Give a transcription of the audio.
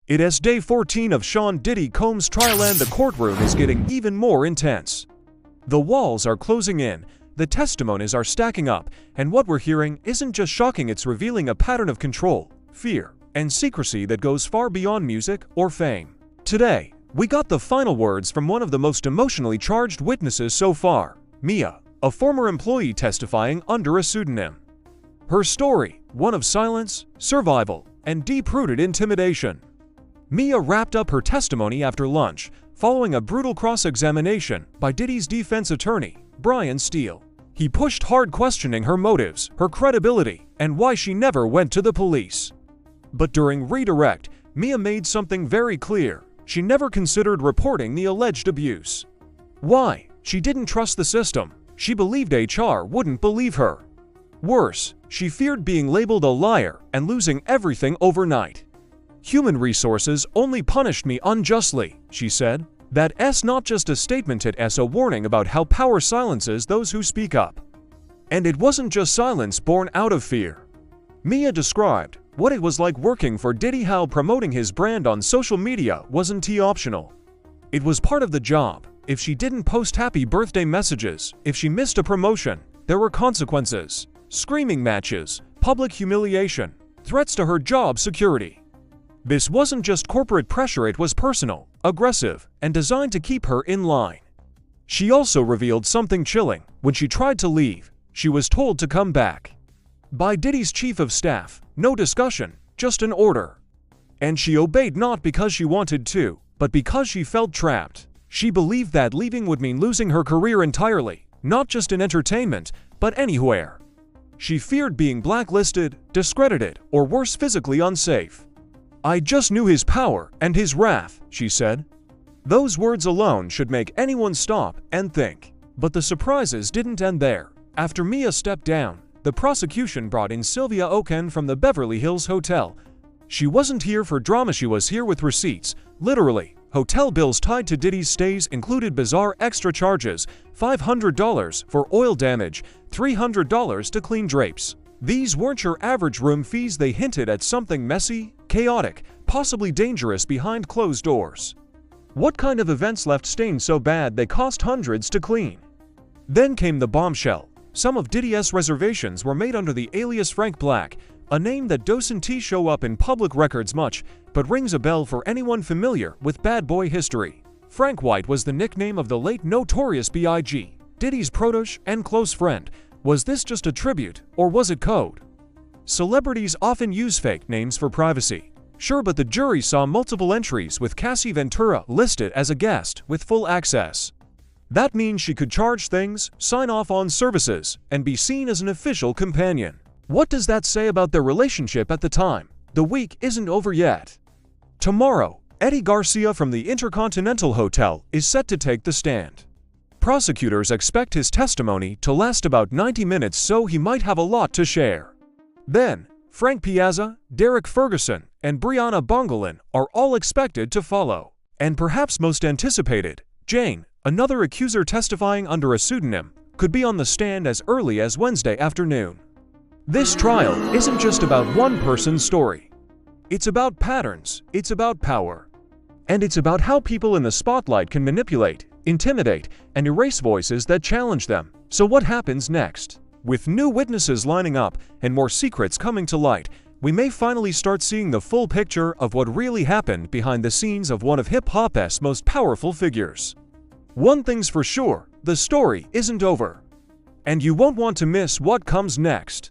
It is day 14 of Sean Diddy Combs' trial and the courtroom is getting even more intense. The walls are closing in, the testimonies are stacking up, and what we're hearing isn't just shocking, it's revealing a pattern of control, fear, and secrecy that goes far beyond music or fame. Today, we got the final words from one of the most emotionally charged witnesses so far, Mia, a former employee testifying under a pseudonym. Her story, one of silence, survival, and deep-rooted intimidation. Mia wrapped up her testimony after lunch, following a brutal cross-examination by Diddy's defense attorney, Brian Steele. He pushed hard, questioning her motives, her credibility, and why she never went to the police. But during redirect, Mia made something very clear. She never considered reporting the alleged abuse. Why? She didn't trust the system. She believed HR wouldn't believe her. Worse, she feared being labeled a liar and losing everything overnight. "Human resources only punished me unjustly," she said. That's not just a statement, it's a warning about how power silences those who speak up. And it wasn't just silence born out of fear. Mia described what it was like working for Diddy, how promoting his brand on social media wasn't optional. It was part of the job. If she didn't post happy birthday messages, if she missed a promotion, there were consequences. Screaming matches, public humiliation, threats to her job security. This wasn't just corporate pressure, it was personal, aggressive, and designed to keep her in line. She also revealed something chilling. When she tried to leave, she was told to come back. By Diddy's chief of staff, no discussion, just an order. And she obeyed, not because she wanted to, but because she felt trapped. She believed that leaving would mean losing her career entirely, not just in entertainment, but anywhere. She feared being blacklisted, discredited, or worse, physically unsafe. "I just knew his power and his wrath," she said. Those words alone should make anyone stop and think. But the surprises didn't end there. After Mia stepped down, the prosecution brought in Sylvia Oken from the Beverly Hills Hotel. She wasn't here for drama, she was here with receipts. Literally, hotel bills tied to Diddy's stays included bizarre extra charges: $500 for oil damage, $300 to clean drapes. These weren't your average room fees, they hinted at something messy, chaotic, possibly dangerous behind closed doors. What kind of events left stains so bad they cost hundreds to clean? Then came the bombshell. Some of Diddy's reservations were made under the alias Frank Black, a name that doesn't show up in public records much, but rings a bell for anyone familiar with bad boy history. Frank White was the nickname of the late Notorious B.I.G., Diddy's protege and close friend. Was this just a tribute, or was it code? Celebrities often use fake names for privacy. Sure, but the jury saw multiple entries with Cassie Ventura listed as a guest with full access. That means she could charge things, sign off on services, and be seen as an official companion. What does that say about their relationship at the time? The week isn't over yet. Tomorrow, Eddie Garcia from the Intercontinental Hotel is set to take the stand. Prosecutors expect his testimony to last about 90 minutes, so he might have a lot to share. Then, Frank Piazza, Derek Ferguson, and Brianna Bongolan are all expected to follow. And perhaps most anticipated, Jane, another accuser testifying under a pseudonym, could be on the stand as early as Wednesday afternoon. This trial isn't just about one person's story. It's about patterns, it's about power. And it's about how people in the spotlight can manipulate, intimidate, and erase voices that challenge them. So what happens next? With new witnesses lining up and more secrets coming to light, we may finally start seeing the full picture of what really happened behind the scenes of one of hip-hop's most powerful figures. One thing's for sure, the story isn't over. And you won't want to miss what comes next.